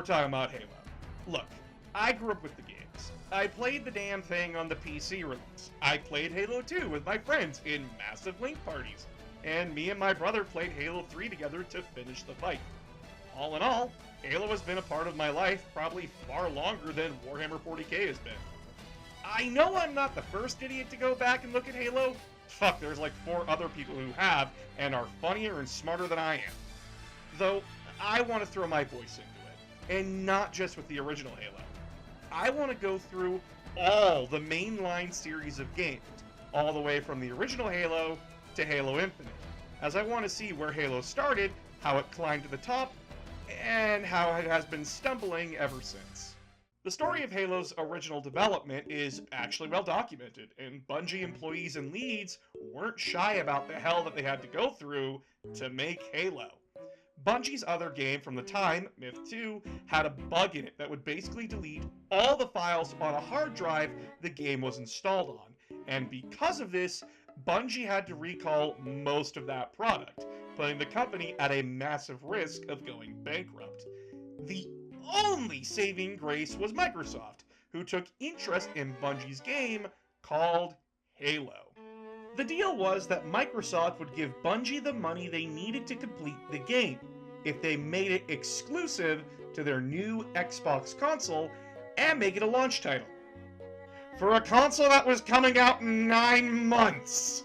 talking about Halo. Look, I grew up with the games. I played the damn thing on the PC release. I played Halo 2 with my friends in massive link parties. And me and my brother played Halo 3 together to finish the fight. All in all, Halo has been a part of my life probably far longer than Warhammer 40k has been. I know I'm not the first idiot to go back and look at Halo. Fuck, there's like 4 other people who have, and are funnier and smarter than I am. Though, I want to throw my voice into it, and not just with the original Halo. I want to go through all the mainline series of games, all the way from the original Halo to Halo Infinite, as I want to see where Halo started, how it climbed to the top, and how it has been stumbling ever since. The story of Halo's original development is actually well documented, and Bungie employees and leads weren't shy about the hell that they had to go through to make Halo. Bungie's other game from the time, Myth 2, had a bug in it that would basically delete all the files on a hard drive the game was installed on, and because of this, Bungie had to recall most of that product, putting the company at a massive risk of going bankrupt. The only saving grace was Microsoft, who took interest in Bungie's game called Halo. The deal was that Microsoft would give Bungie the money they needed to complete the game if they made it exclusive to their new Xbox console and make it a launch title. For a console that was coming out in 9 months!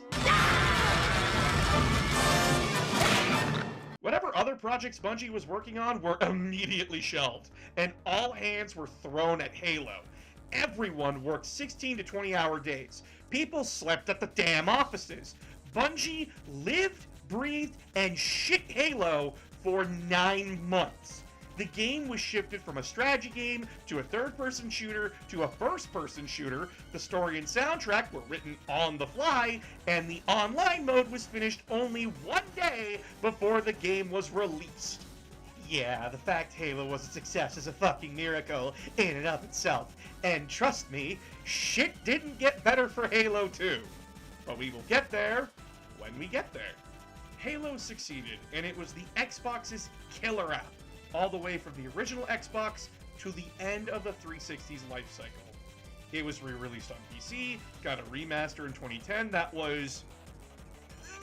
Whatever other projects Bungie was working on were immediately shelved, and all hands were thrown at Halo. Everyone worked 16 to 20-hour days. People slept at the damn offices. Bungie lived, breathed, and shit Halo for 9 months. The game was shifted from a strategy game to a third-person shooter to a first-person shooter. The story and soundtrack were written on the fly, and the online mode was finished only 1 day before the game was released. Yeah, the fact Halo was a success is a fucking miracle in and of itself. And trust me, shit didn't get better for Halo 2. But we will get there when we get there. Halo succeeded, and it was the Xbox's killer app, all the way from the original Xbox to the end of the 360's life cycle. It was re-released on PC, got a remaster in 2010 that was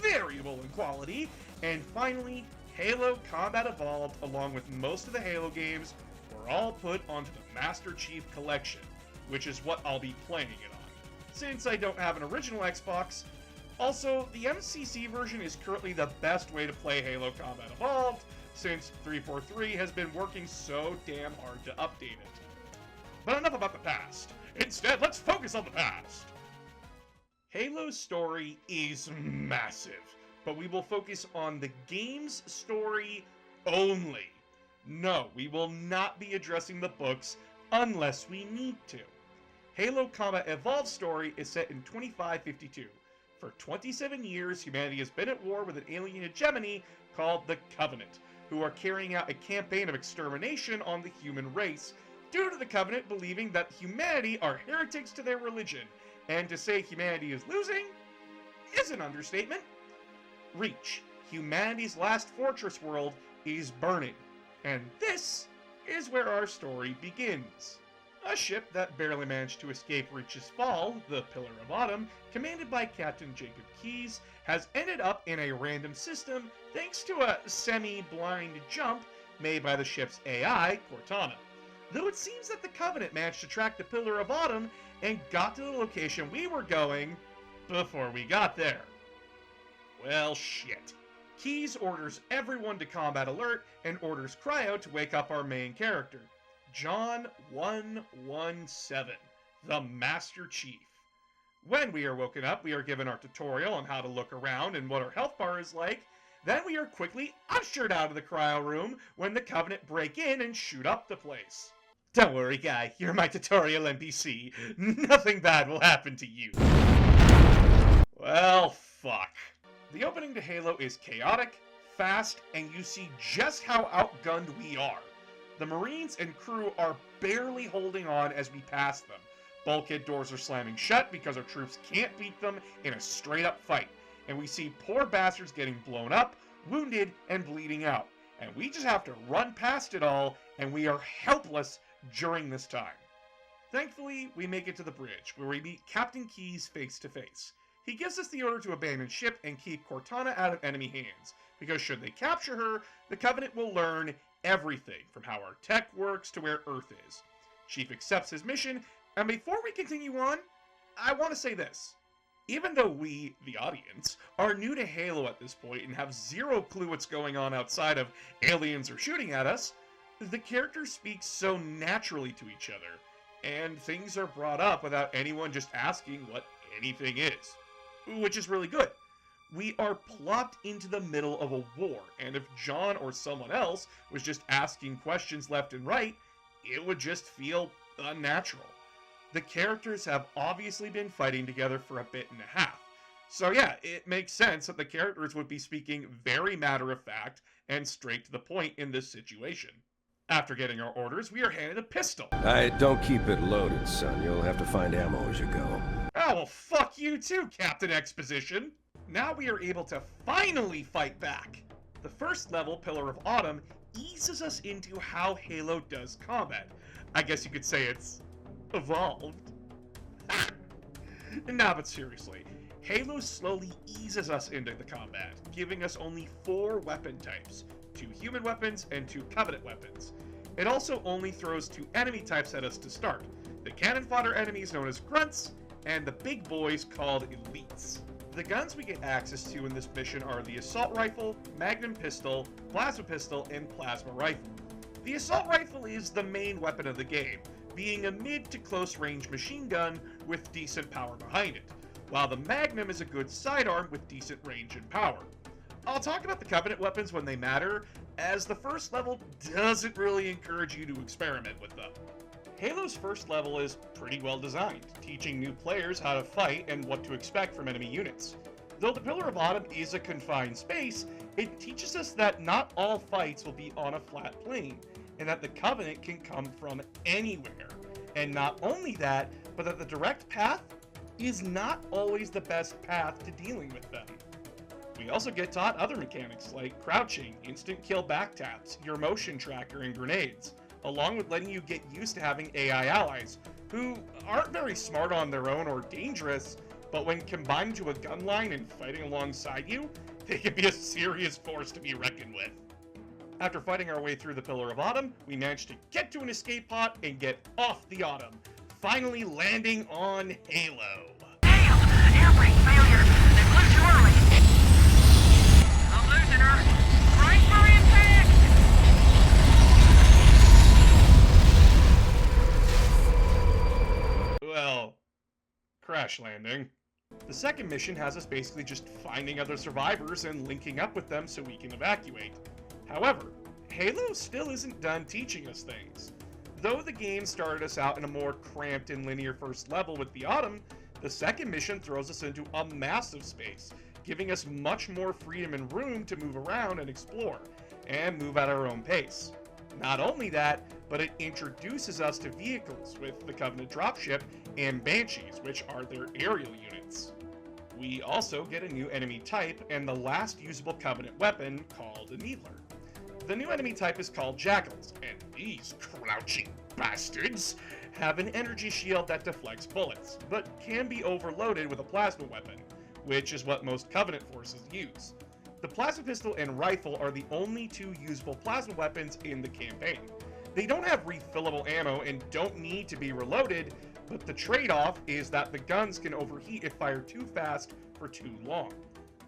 variable in quality, and finally, Halo Combat Evolved, along with most of the Halo games, were all put onto the Master Chief Collection, which is what I'll be playing it on, since I don't have an original Xbox. Also, the MCC version is currently the best way to play Halo Combat Evolved, since 343 has been working so damn hard to update it. But enough about the past. Instead, let's focus on the past. Halo's story is massive, but we will focus on the game's story only. No, we will not be addressing the books unless we need to. Halo Combat Evolved story is set in 2552. For 27 years, humanity has been at war with an alien hegemony called the Covenant, who are carrying out a campaign of extermination on the human race, due to the Covenant believing that humanity are heretics to their religion, and to say humanity is losing is an understatement. Reach, humanity's last fortress world, is burning, and this is where our story begins. A ship that barely managed to escape Reach's fall, the Pillar of Autumn, commanded by Captain Jacob Keyes, has ended up in a random system thanks to a semi-blind jump made by the ship's AI, Cortana. Though it seems that the Covenant managed to track the Pillar of Autumn and got to the location we were going before we got there. Well, shit. Keyes orders everyone to combat alert and orders Cryo to wake up our main character, John 117, the Master Chief. When we are woken up, we are given our tutorial on how to look around and what our health bar is like. Then we are quickly ushered out of the cryo room when the Covenant break in and shoot up the place. Don't worry, guy, you're my tutorial NPC. Nothing bad will happen to you. Well, fuck. The opening to Halo is chaotic, fast, and you see just how outgunned we are. The Marines and crew are barely holding on as we pass them. Bulkhead doors are slamming shut because our troops can't beat them in a straight-up fight, and we see poor bastards getting blown up, wounded, and bleeding out. and we just have to run past it all, and we are helpless during this time. Thankfully, we make it to the bridge, where we meet Captain Keyes face to face. He gives us the order to abandon ship and keep Cortana out of enemy hands, because should they capture her, the Covenant will learn everything from how our tech works to where Earth is. Chief accepts his mission, and before we continue on, I want to say this. Even though we, the audience, are new to Halo at this point and have zero clue what's going on outside of aliens or shooting at us, the characters speak so naturally to each other, and things are brought up without anyone just asking what anything is. Which is really good. We are plopped into the middle of a war, and if John or someone else was just asking questions left and right, it would just feel unnatural. The characters have obviously been fighting together for a bit and a half. So yeah, it makes sense that the characters would be speaking very matter-of-fact and straight to the point in this situation. After getting our orders, we are handed a pistol. Don't keep it loaded, son. You'll have to find ammo as you go. Oh, well, fuck you too, Captain Exposition. Now we are able to finally fight back. The first level, Pillar of Autumn, eases us into how Halo does combat. I guess you could say it's evolved. Nah, but seriously, Halo slowly eases us into the combat, giving us only 4 weapon types, 2 human weapons and 2 Covenant weapons. It also only throws 2 enemy types at us to start, the cannon fodder enemies known as grunts, and the big boys called elites. The guns we get access to in this mission are the assault rifle, magnum pistol, plasma pistol, and plasma rifle. The assault rifle is the main weapon of the game, being a mid to close range machine gun with decent power behind it, while the magnum is a good sidearm with decent range and power. I'll talk about the Covenant weapons when they matter, as the first level doesn't really encourage you to experiment with them. Halo's first level is pretty well designed, teaching new players how to fight and what to expect from enemy units. Though the Pillar of Autumn is a confined space, it teaches us that not all fights will be on a flat plane, and that the Covenant can come from anywhere. And not only that, but that the direct path is not always the best path to dealing with them. We also get taught other mechanics like crouching, instant kill backtaps, your motion tracker, and grenades, along with letting you get used to having AI allies, who aren't very smart on their own or dangerous, but when combined to a gun line and fighting alongside you, they can be a serious force to be reckoned with. After fighting our way through the Pillar of Autumn, we managed to get to an escape pod and get off the Autumn, finally landing on Halo. Damn! Air brake failure! They flew too early! I'm losing her! Brace for impact! Well, crash landing. The second mission has us basically just finding other survivors and linking up with them so we can evacuate. However, Halo still isn't done teaching us things. Though the game started us out in a more cramped and linear first level with the Autumn, the second mission throws us into a massive space, giving us much more freedom and room to move around and explore, and move at our own pace. Not only that, but it introduces us to vehicles with the Covenant dropship and Banshees, which are their aerial units. We also get a new enemy type and the last usable Covenant weapon called a Needler. The new enemy type is called Jackals, and these crouching bastards have an energy shield that deflects bullets, but can be overloaded with a plasma weapon, which is what most Covenant forces use. The plasma pistol and rifle are the only 2 usable plasma weapons in the campaign. They don't have refillable ammo and don't need to be reloaded, but the trade-off is that the guns can overheat if fired too fast for too long.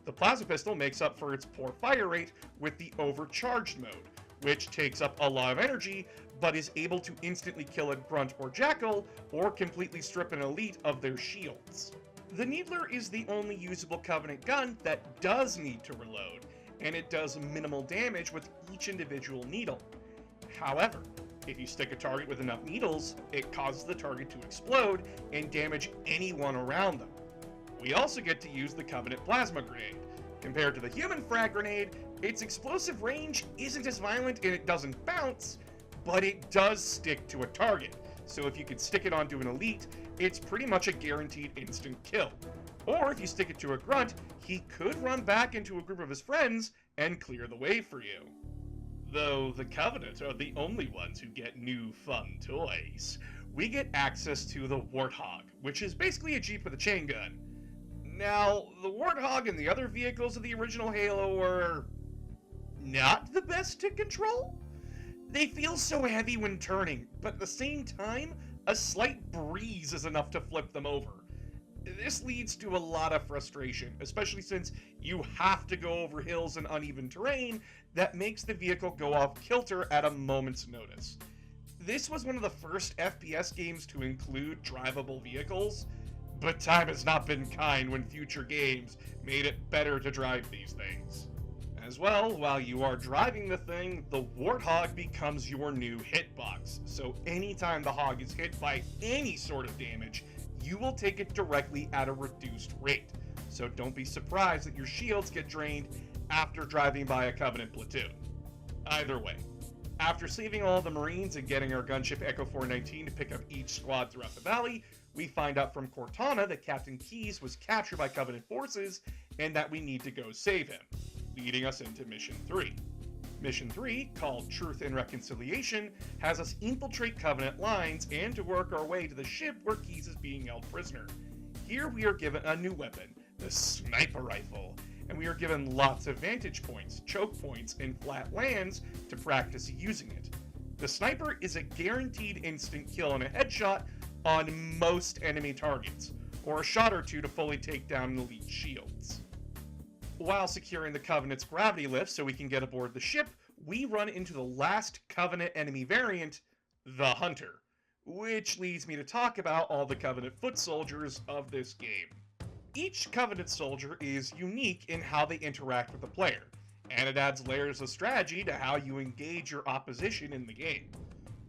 The plasma pistol makes up for its poor fire rate with the overcharged mode, which takes up a lot of energy, but is able to instantly kill a grunt or jackal, or completely strip an elite of their shields. The Needler is the only usable Covenant gun that does need to reload, and it does minimal damage with each individual needle. However, if you stick a target with enough needles, it causes the target to explode and damage anyone around them. We also get to use the Covenant Plasma Grenade. Compared to the human frag grenade, its explosive range isn't as violent and it doesn't bounce, but it does stick to a target. So if you can stick it onto an elite, it's pretty much a guaranteed instant kill. Or if you stick it to a grunt, he could run back into a group of his friends and clear the way for you. Though the Covenant are the only ones who get new fun toys. We get access to the Warthog, which is basically a Jeep with a chain gun. Now, the Warthog and the other vehicles of the original Halo were not the best to control. They feel so heavy when turning, but at the same time, a slight breeze is enough to flip them over. This leads to a lot of frustration, especially since you have to go over hills and uneven terrain that makes the vehicle go off kilter at a moment's notice. This was one of the first FPS games to include drivable vehicles, but time has not been kind when future games made it better to drive these things. As well, while you are driving the thing, the Warthog becomes your new hitbox, so anytime the Hog is hit by any sort of damage, you will take it directly at a reduced rate. So don't be surprised that your shields get drained after driving by a Covenant platoon. Either way, after saving all the Marines and getting our gunship Echo 419 to pick up each squad throughout the valley, we find out from Cortana that Captain Keyes was captured by Covenant forces and that we need to go save him, leading us into Mission 3. Mission 3, called Truth and Reconciliation, has us infiltrate Covenant lines and to work our way to the ship where Keyes is being held prisoner. Here we are given a new weapon, the sniper rifle, and we are given lots of vantage points, choke points, and flat lands to practice using it. The sniper is a guaranteed instant kill and a headshot on most enemy targets, or a shot or two to fully take down elite shields. While securing the Covenant's gravity lift so we can get aboard the ship, we run into the last Covenant enemy variant, the Hunter, which leads me to talk about all the Covenant foot soldiers of this game. Each Covenant soldier is unique in how they interact with the player, and it adds layers of strategy to how you engage your opposition in the game.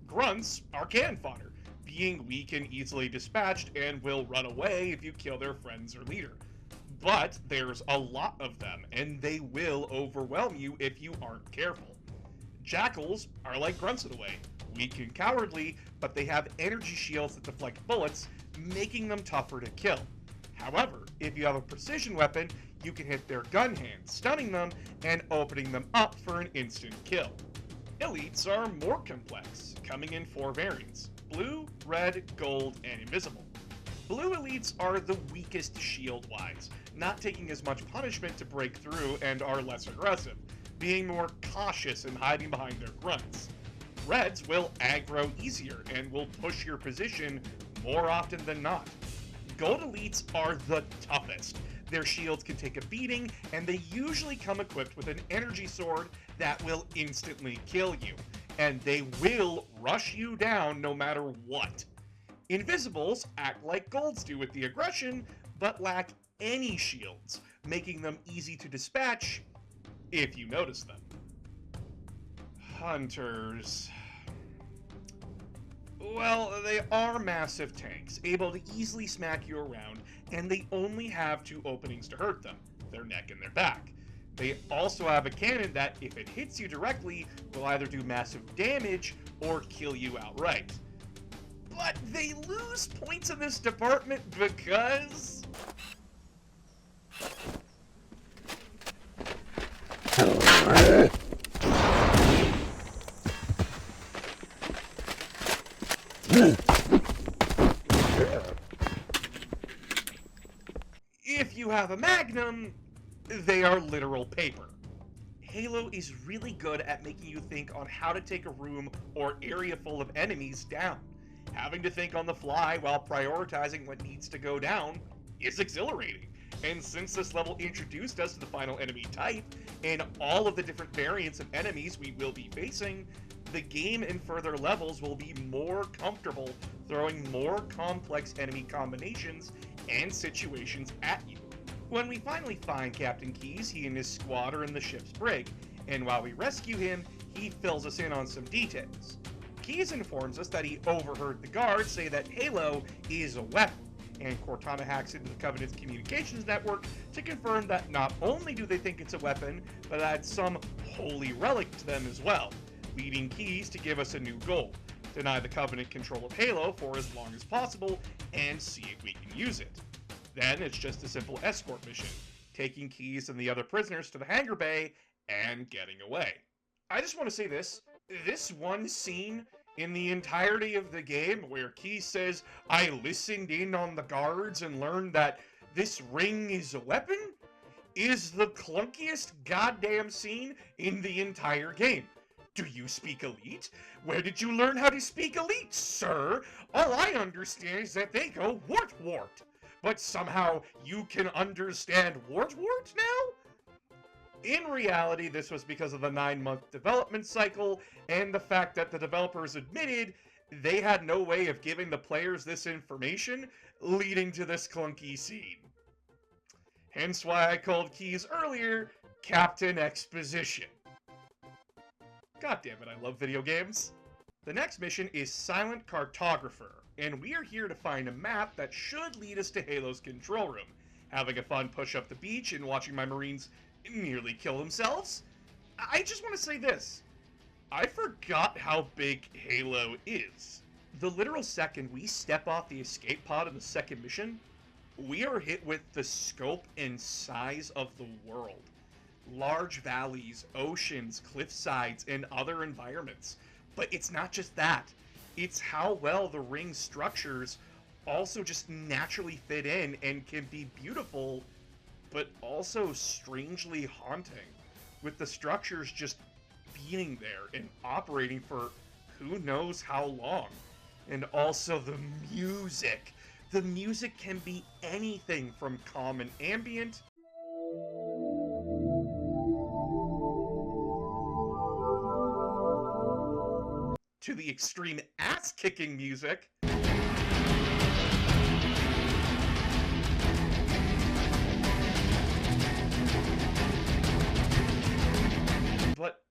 Grunts are cannon fodder, being weak and easily dispatched and will run away if you kill their friends or leader. But there's a lot of them, and they will overwhelm you if you aren't careful. Jackals are like grunts in a way, weak and cowardly, but they have energy shields that deflect bullets, making them tougher to kill. However, if you have a precision weapon, you can hit their gun hands, stunning them and opening them up for an instant kill. Elites are more complex, coming in 4 variants: blue, red, gold, and invisible. Blue elites are the weakest shield-wise, not taking as much punishment to break through and are less aggressive, being more cautious and hiding behind their grunts. Reds will aggro easier and will push your position more often than not. Gold elites are the toughest. Their shields can take a beating, and they usually come equipped with an energy sword that will instantly kill you, and they will rush you down no matter what. Invisibles act like golds do with the aggression, but lack any shields, making them easy to dispatch if you notice them. Hunters. Well, they are massive tanks, able to easily smack you around, and they only have 2 openings to hurt them, their neck and their back. They also have a cannon that, if it hits you directly, will either do massive damage or kill you outright. But they lose points in this department because... if you have a Magnum, they are literal paper. Halo is really good at making you think on how to take a room or area full of enemies down. Having to think on the fly while prioritizing what needs to go down is exhilarating. And since this level introduced us to the final enemy type and all of the different variants of enemies we will be facing, the game in further levels will be more comfortable throwing more complex enemy combinations and situations at you. When we finally find Captain Keyes, he and his squad are in the ship's brig, and while we rescue him, he fills us in on some details. Keyes informs us that he overheard the guards say that Halo is a weapon, and Cortana hacks into the Covenant's communications network to confirm that not only do they think it's a weapon, but adds some holy relic to them as well, leading Keyes to give us a new goal: deny the Covenant control of Halo for as long as possible and see if we can use it. Then it's just a simple escort mission, taking Keyes and the other prisoners to the hangar bay and getting away. I just want to say this. This one scene in the entirety of the game where Key says, I listened in on the guards and learned that this ring is a weapon, is the clunkiest goddamn scene in the entire game. Do you speak Elite? Where did you learn how to speak Elite, sir? All I understand is that they go wart-wart. But somehow you can understand wart-wart now? In reality, this was because of the 9-month development cycle and the fact that the developers admitted they had no way of giving the players this information, leading to this clunky scene. Hence why I called Keys earlier Captain Exposition. God damn it, I love video games. The next mission is Silent Cartographer, and we are here to find a map that should lead us to Halo's control room. Having a fun push up the beach and watching my Marines nearly kill themselves? I just want to say this. I forgot how big Halo is. The literal second we step off the escape pod in the second mission, we are hit with the scope and size of the world. Large valleys, oceans, cliff sides, and other environments. But it's not just that. It's how well the ring structures also just naturally fit in and can be beautiful, but also strangely haunting, with the structures just being there and operating for who knows how long. And also the music. The music can be anything from calm and ambient to the extreme ass-kicking music. But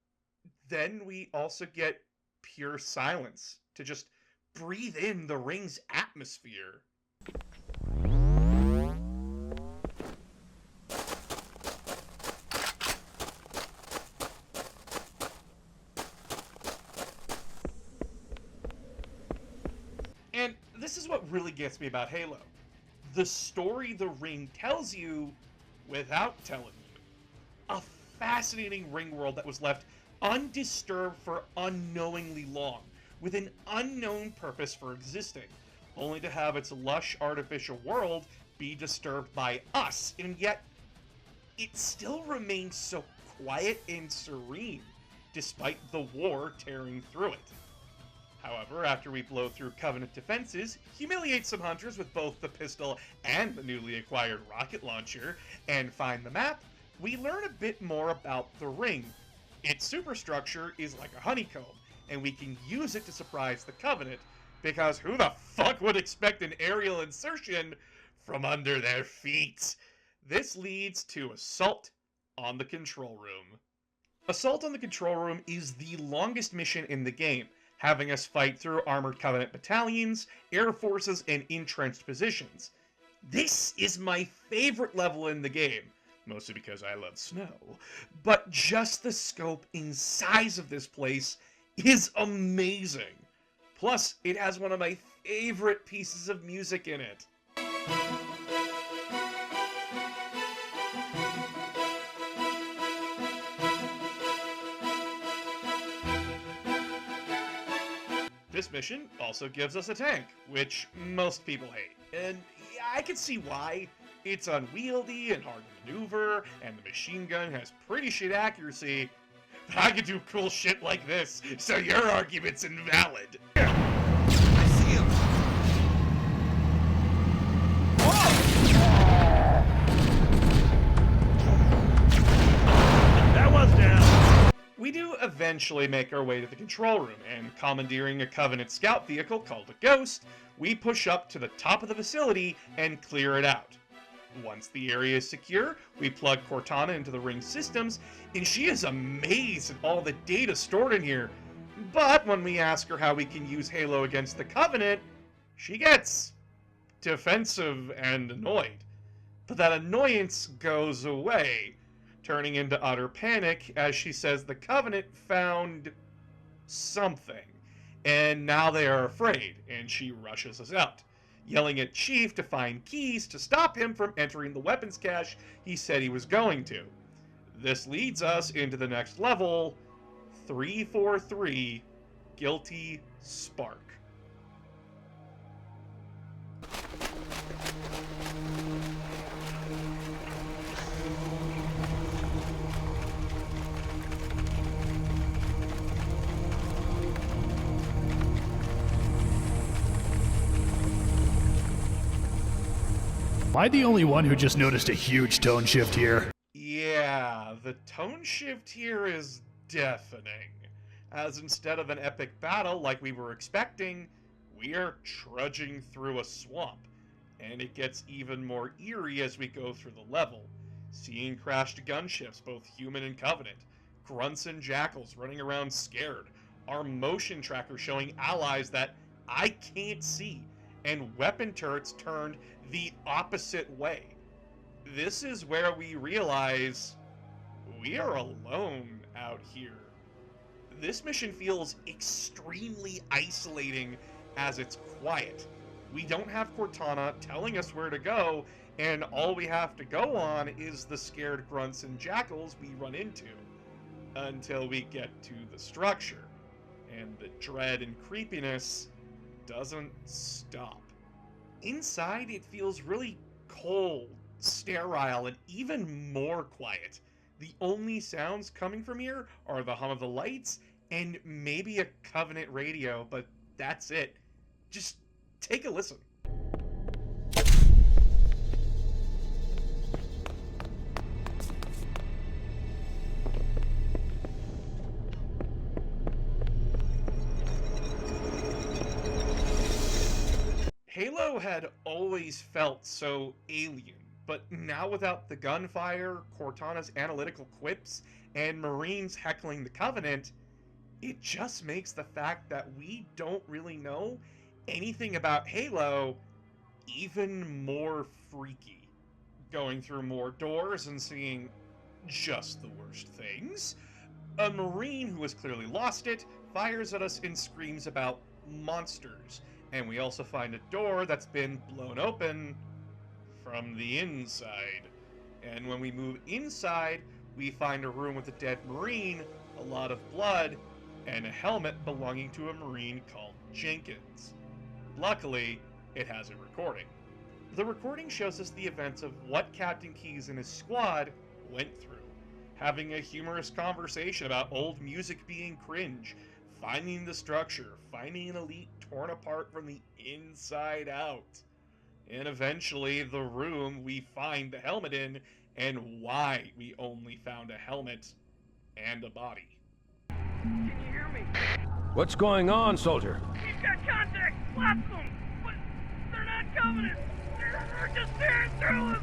then we also get pure silence to just breathe in the ring's atmosphere. And this is what really gets me about Halo. The story the ring tells you without telling you. A fascinating ring world that was left undisturbed for unknowingly long, with an unknown purpose for existing, only to have its lush artificial world be disturbed by us, and yet it still remains so quiet and serene, despite the war tearing through it. However, after we blow through Covenant defenses, humiliate some hunters with both the pistol and the newly acquired rocket launcher, and find the map, we learn a bit more about the ring. Its superstructure is like a honeycomb, and we can use it to surprise the Covenant, because who the fuck would expect an aerial insertion from under their feet? This leads to Assault on the Control Room. Assault on the Control Room is the longest mission in the game, having us fight through armored Covenant battalions, air forces, and entrenched positions. This is my favorite level in the game, mostly because I love snow, but just the scope and size of this place is amazing. Plus, it has one of my favorite pieces of music in it. This mission also gives us a tank, which most people hate. And I can see why. It's unwieldy and hard to maneuver, and the machine gun has pretty shit accuracy. But I can do cool shit like this, so your argument's invalid. I see him. That was down. We do eventually make our way to the control room, and commandeering a Covenant scout vehicle called a Ghost, we push up to the top of the facility and clear it out. Once the area is secure, we plug Cortana into the ring systems, and she is amazed at all the data stored in here. But when we ask her how we can use Halo against the Covenant, she gets defensive and annoyed. But that annoyance goes away, turning into utter panic as she says the Covenant found something, and now they are afraid, and she rushes us out, yelling at Chief to find keys to stop him from entering the weapons cache he said he was going to. This leads us into the next level, 343 Guilty Spark. Am I the only one who just noticed a huge tone shift here? Yeah, the tone shift here is deafening. As instead of an epic battle like we were expecting, we are trudging through a swamp. And it gets even more eerie as we go through the level. Seeing crashed gunships, both human and Covenant. Grunts and jackals running around scared. Our motion tracker showing allies that I can't see. And weapon turrets turned the opposite way. This is where we realize we are alone out here. This mission feels extremely isolating as it's quiet. We don't have Cortana telling us where to go, and all we have to go on is the scared grunts and jackals we run into until we get to the structure. And the dread and creepiness doesn't stop. Inside, it feels really cold, sterile, and even more quiet. The only sounds coming from here are the hum of the lights and maybe a Covenant radio, but that's it. Just take a listen. Halo had always felt so alien, but now without the gunfire, Cortana's analytical quips, and Marines heckling the Covenant, it just makes the fact that we don't really know anything about Halo even more freaky. Going through more doors and seeing just the worst things. A Marine who has clearly lost it fires at us and screams about monsters. And we also find a door that's been blown open from the inside. And when we move inside, we find a room with a dead Marine, a lot of blood, and a helmet belonging to a Marine called Jenkins. Luckily, it has a recording. The recording shows us the events of what Captain Keyes and his squad went through. Having a humorous conversation about old music being cringe, finding the structure, finding an elite torn apart from the inside out. And eventually, the room we find the helmet in, and why we only found a helmet and a body. Can you hear me? What's going on, soldier? We've got contact! Lots of them! But they're not Covenant! They're just tearing through us!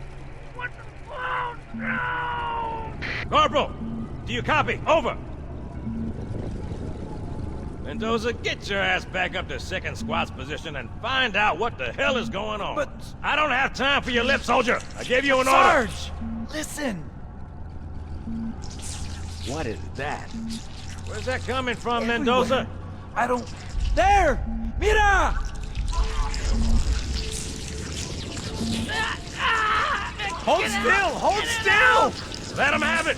What's the clown? No! Corporal! Do you copy? Over! Mendoza, get your ass back up to 2nd Squad's position and find out what the hell is going on. But... I don't have time for your lip, soldier! I gave you an order! Sarge! Listen! What is that? Where's that coming from, Everywhere. Mendoza? I don't... There! Mira! Hold still! Hold still! Let him have it!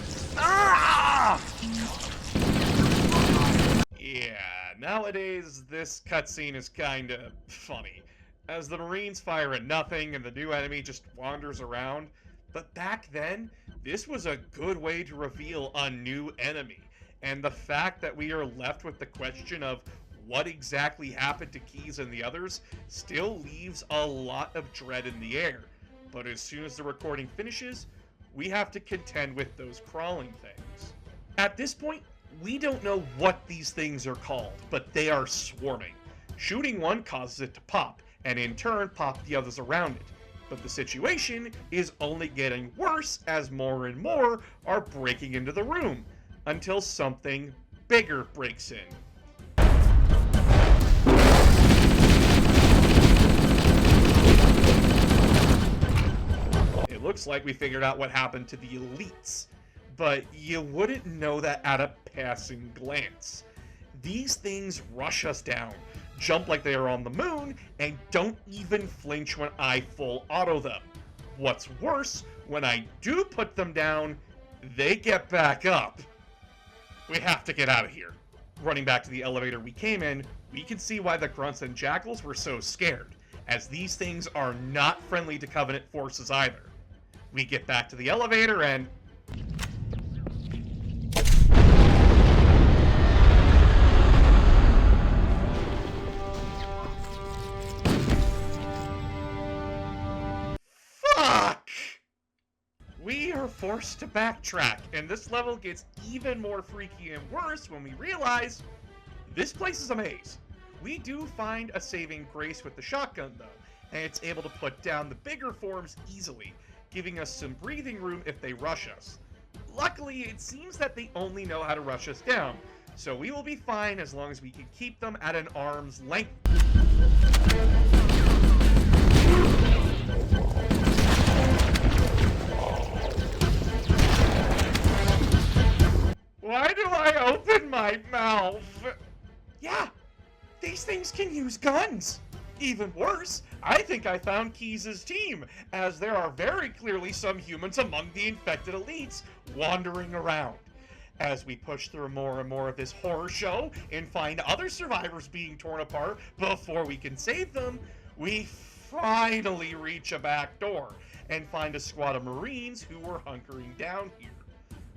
Yeah, nowadays this cutscene is kinda funny, as the Marines fire at nothing and the new enemy just wanders around. But back then, this was a good way to reveal a new enemy, and the fact that we are left with the question of what exactly happened to Keyes and the others still leaves a lot of dread in the air. But as soon as the recording finishes, we have to contend with those crawling things. At this point, we don't know what these things are called, but they are swarming. Shooting one causes it to pop, and in turn pop the others around it. But the situation is only getting worse as more and more are breaking into the room, until something bigger breaks in. It looks like we figured out what happened to the elites, but you wouldn't know that at a passing glance. These things rush us down, jump like they are on the moon, and don't even flinch when I full auto them. What's worse, when I do put them down, they get back up. We have to get out of here. Running back to the elevator we came in, we can see why the grunts and jackals were so scared, as these things are not friendly to Covenant forces either. We get back to the elevator and... Fuck! We are forced to backtrack, and this level gets even more freaky and worse when we realize this place is a maze. We do find a saving grace with the shotgun though, and it's able to put down the bigger forms easily, giving us some breathing room if they rush us. Luckily, it seems that they only know how to rush us down, so we will be fine as long as we can keep them at an arm's length. Why do I open my mouth? Yeah, these things can use guns. Even worse, I think I found Keyes' team, as there are very clearly some humans among the infected elites wandering around. As we push through more and more of this horror show and find other survivors being torn apart before we can save them, we finally reach a back door and find a squad of Marines who were hunkering down here.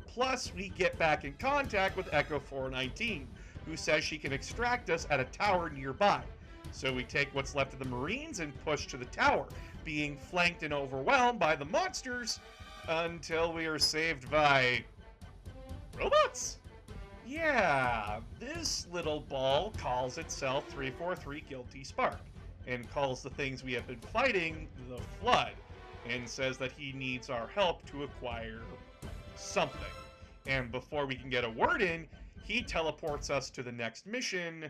Plus, we get back in contact with Echo 419, who says she can extract us at a tower nearby. So we take what's left of the Marines and push to the tower, being flanked and overwhelmed by the monsters until we are saved by... robots? Yeah, this little ball calls itself 343 Guilty Spark, and calls the things we have been fighting the Flood, and says that he needs our help to acquire something. And before we can get a word in, he teleports us to the next mission,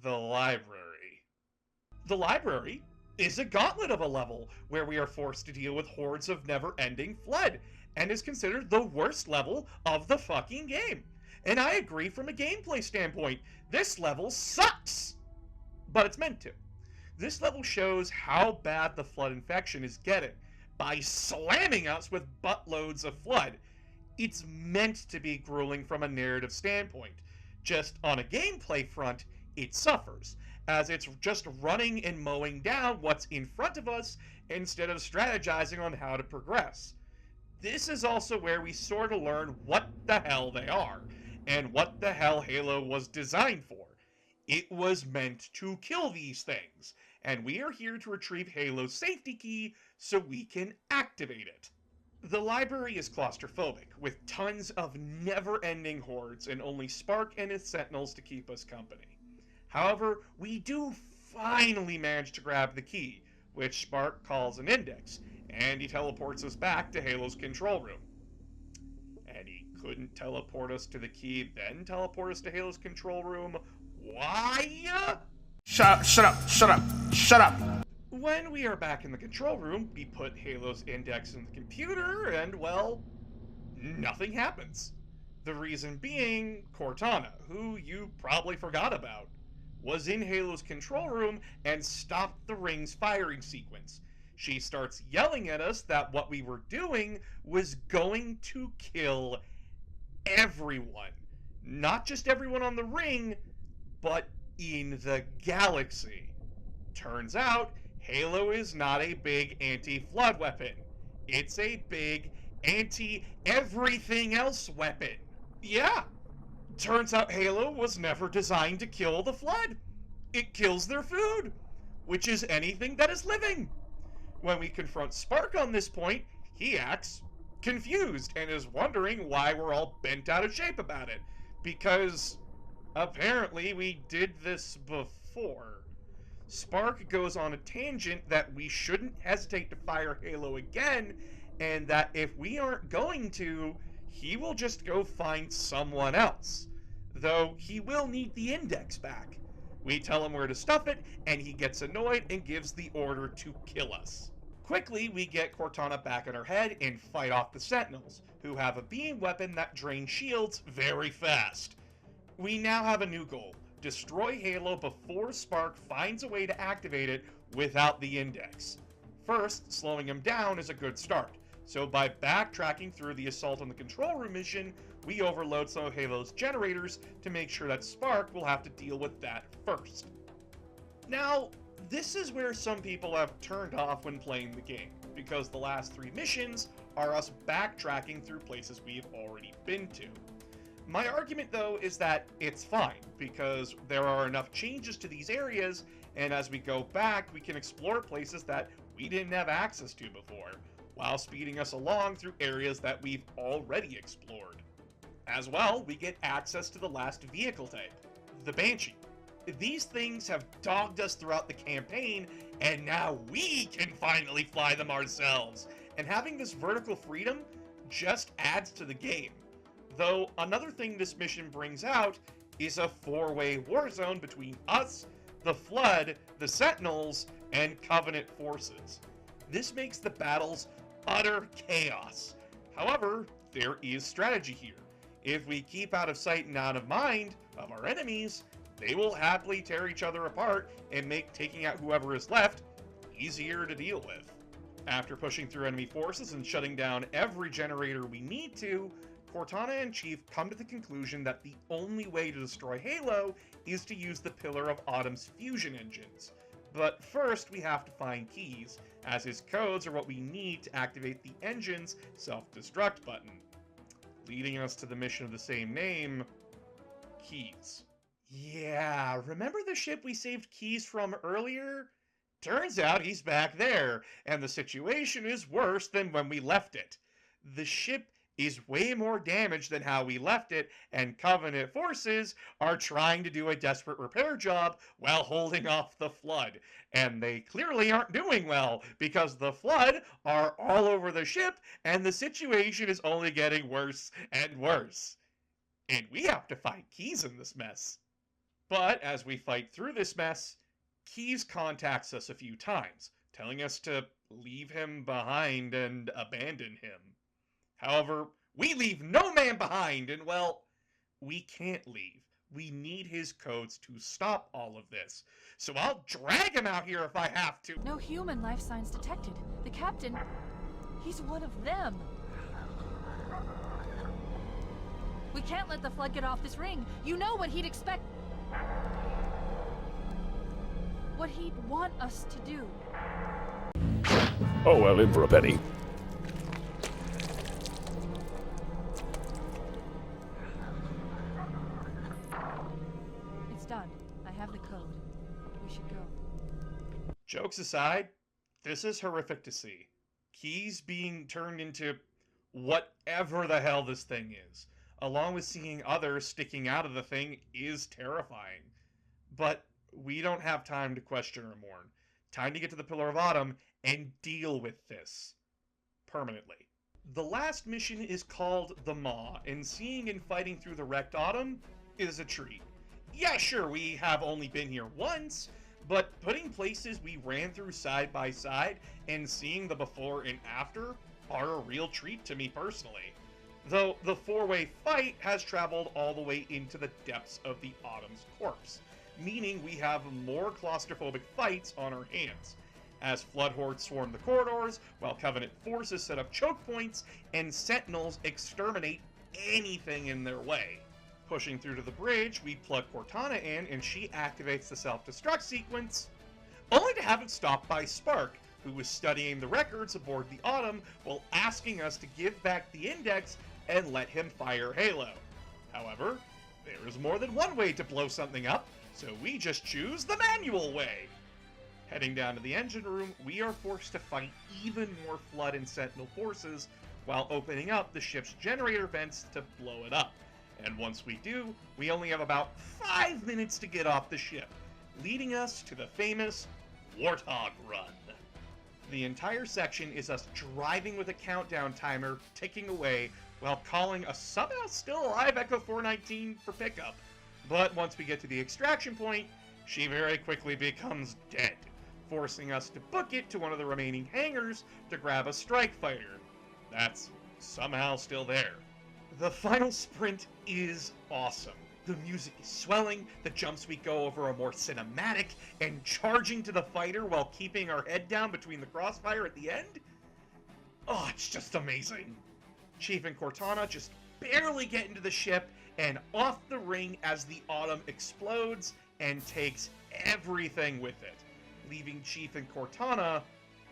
the library. The library is a gauntlet of a level where we are forced to deal with hordes of never-ending Flood, and is considered the worst level of the fucking game. And I agree from a gameplay standpoint, this level sucks! But it's meant to. This level shows how bad the Flood infection is getting by slamming us with buttloads of Flood. It's meant to be grueling from a narrative standpoint. Just on a gameplay front, it suffers, as it's just running and mowing down what's in front of us instead of strategizing on how to progress. This is also where we sort of learn what the hell they are, and what the hell Halo was designed for. It was meant to kill these things, and we are here to retrieve Halo's safety key so we can activate it. The library is claustrophobic, with tons of never-ending hordes and only Spark and his sentinels to keep us company. However, we do finally manage to grab the key, which Spark calls an index, and he teleports us back to Halo's control room. And he couldn't teleport us to the key, then teleport us to Halo's control room. Why? Shut up. When we are back in the control room, we put Halo's index in the computer, and, well, nothing happens. The reason being, Cortana, who you probably forgot about, was in Halo's control room and stopped the ring's firing sequence. She starts yelling at us that what we were doing was going to kill everyone. Not just everyone on the ring, but in the galaxy. Turns out, Halo is not a big anti-Flood weapon. It's a big anti-everything else weapon. Yeah. Turns out Halo was never designed to kill the Flood. It kills their food, which is anything that is living. When we confront Spark on this point, he acts confused and is wondering why we're all bent out of shape about it. Because apparently we did this before. Spark goes on a tangent that we shouldn't hesitate to fire Halo again, and that if we aren't going to, he will just go find someone else. Though he will need the index back. We tell him where to stuff it, and he gets annoyed and gives the order to kill us. Quickly, we get Cortana back in her head and fight off the Sentinels, who have a beam weapon that drains shields very fast. We now have a new goal. Destroy Halo before Spark finds a way to activate it without the index. First, slowing him down is a good start, So by backtracking through the assault on the control room mission, we overload some of Halo's generators to make sure that Spark will have to deal with that first. Now, this is where some people have turned off when playing the game, because the last 3 missions are us backtracking through places we've already been to. My argument, though, is that it's fine, because there are enough changes to these areas, and as we go back, we can explore places that we didn't have access to before, while speeding us along through areas that we've already explored. As well, we get access to the last vehicle type, the Banshee. These things have dogged us throughout the campaign, and now we can finally fly them ourselves. And having this vertical freedom just adds to the game. Though another thing this mission brings out is a 4-way war zone between us, the Flood, the Sentinels, and Covenant forces. This makes the battles utter chaos. However, there is strategy here. If we keep out of sight and out of mind of our enemies, they will happily tear each other apart and make taking out whoever is left easier to deal with. After pushing through enemy forces and shutting down every generator we need to, Cortana and Chief come to the conclusion that the only way to destroy Halo is to use the Pillar of Autumn's fusion engines. But first we have to find keys, as his codes are what we need to activate the engine's self-destruct button. Leading us to the mission of the same name, Keys. Yeah, remember the ship we saved Keys from earlier? Turns out he's back there, and the situation is worse than when we left it. The ship is way more damaged than how we left it, and Covenant forces are trying to do a desperate repair job while holding off the Flood. And they clearly aren't doing well, because the Flood are all over the ship, and the situation is only getting worse and worse. And we have to find Keys in this mess. But as we fight through this mess, Keys contacts us a few times, telling us to leave him behind and abandon him. However, we leave no man behind, and well, we can't leave. We need his codes to stop all of this. So I'll drag him out here if I have to. No human life signs detected. The captain, he's one of them. We can't let the Flood get off this ring. You know what he'd expect. What he'd want us to do. Oh, well, in for a penny. It's done. I have the code. We should go. Jokes aside, this is horrific to see. Keys being turned into whatever the hell this thing is, along with seeing others sticking out of the thing, is terrifying. But we don't have time to question or mourn. Time to get to the Pillar of Autumn and deal with this permanently. The last mission is called the Maw, and seeing and fighting through the wrecked Autumn is a treat. Yeah, sure, we have only been here once, but putting places we ran through side by side and seeing the before and after are a real treat to me personally. Though the 4-way fight has traveled all the way into the depths of the Autumn's corpse, meaning we have more claustrophobic fights on our hands, as Flood hordes swarm the corridors, while Covenant forces set up choke points, and Sentinels exterminate anything in their way. Pushing through to the bridge, we plug Cortana in, and she activates the self-destruct sequence, only to have it stopped by Spark, who was studying the records aboard the Autumn while asking us to give back the index and let him fire Halo. However, there is more than one way to blow something up, so we just choose the manual way. Heading down to the engine room, we are forced to fight even more Flood and Sentinel forces while opening up the ship's generator vents to blow it up. And once we do, we only have about 5 minutes to get off the ship, leading us to the famous Warthog Run. The entire section is us driving with a countdown timer ticking away while calling a somehow still alive Echo 419 for pickup. But once we get to the extraction point, she very quickly becomes dead, forcing us to book it to one of the remaining hangars to grab a strike fighter that's somehow still there. The final sprint is awesome. The music is swelling, the jumps we go over are more cinematic, and charging to the fighter while keeping our head down between the crossfire at the end? Oh, it's just amazing. Chief and Cortana just barely get into the ship and off the ring as the Autumn explodes and takes everything with it, leaving Chief and Cortana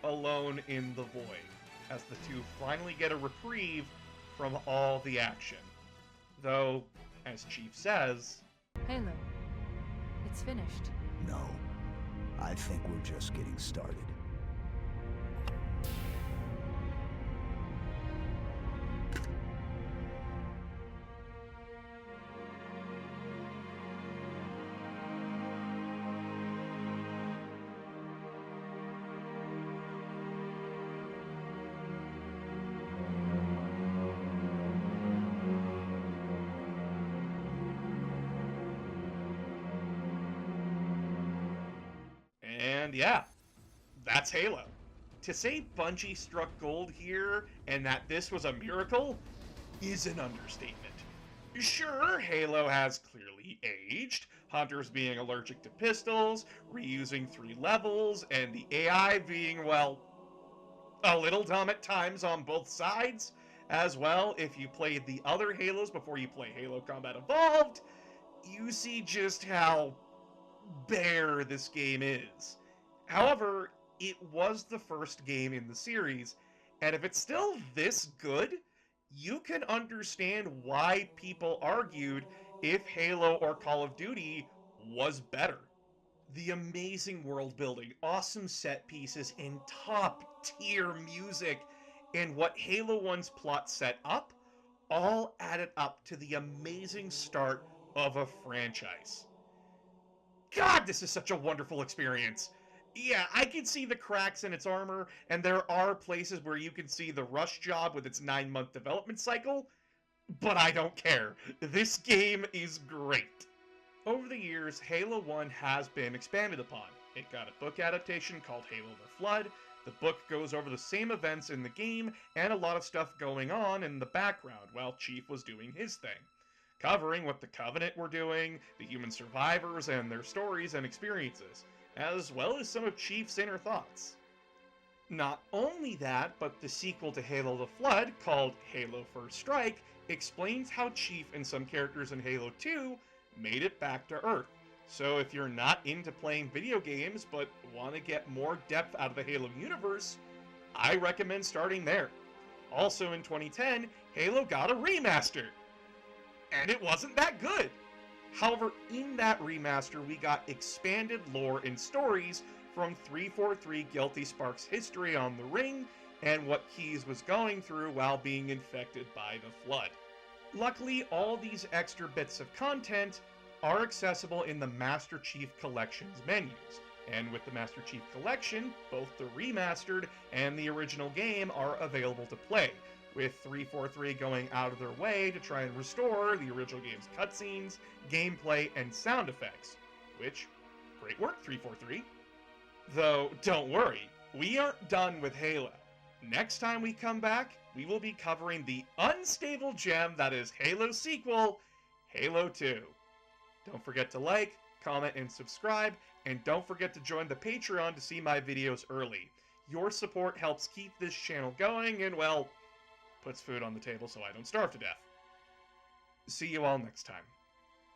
alone in the void, as the two finally get a reprieve from all the action. Though, as Chief says, Halo. It's finished. No. I think we're just getting started. and yeah, that's Halo. To say Bungie struck gold here and that this was a miracle is an understatement. Sure, Halo has clearly aged, hunters being allergic to pistols, reusing 3 levels, and the AI being, well, a little dumb at times on both sides. As well, if you played the other Halos before you play Halo Combat Evolved, you see just how bare this game is. However, it was the first game in the series, and if it's still this good, you can understand why people argued if Halo or Call of Duty was better. The amazing world building, awesome set pieces, and top tier music, and what Halo 1's plot set up, all added up to the amazing start of a franchise. God, this is such a wonderful experience. Yeah, I can see the cracks in its armor, and there are places where you can see the rush job with its 9-month development cycle, but I don't care. This game is great. Over the years, Halo 1 has been expanded upon. It got a book adaptation called Halo the Flood. The book goes over the same events in the game, and a lot of stuff going on in the background while Chief was doing his thing, covering what the Covenant were doing, the human survivors and their stories and experiences, as well as some of Chief's inner thoughts. Not only that, but the sequel to Halo the Flood, called Halo First Strike, explains how Chief and some characters in Halo 2 made it back to Earth. So if you're not into playing video games but want to get more depth out of the Halo universe, I recommend starting there. Also in 2010, Halo got a remaster, and it wasn't that good. However, in that remaster, we got expanded lore and stories from 343 Guilty Spark's history on the ring and what Keyes was going through while being infected by the Flood. Luckily, all these extra bits of content are accessible in the Master Chief Collection's menus. And with the Master Chief Collection, both the remastered and the original game are available to play, with 343 going out of their way to try and restore the original game's cutscenes, gameplay, and sound effects. Which, great work, 343. Though, don't worry, we aren't done with Halo. Next time we come back, we will be covering the unstable gem that is Halo's sequel, Halo 2. Don't forget to like, comment, and subscribe, and don't forget to join the Patreon to see my videos early. Your support helps keep this channel going and, well, puts food on the table so I don't starve to death. See you all next time.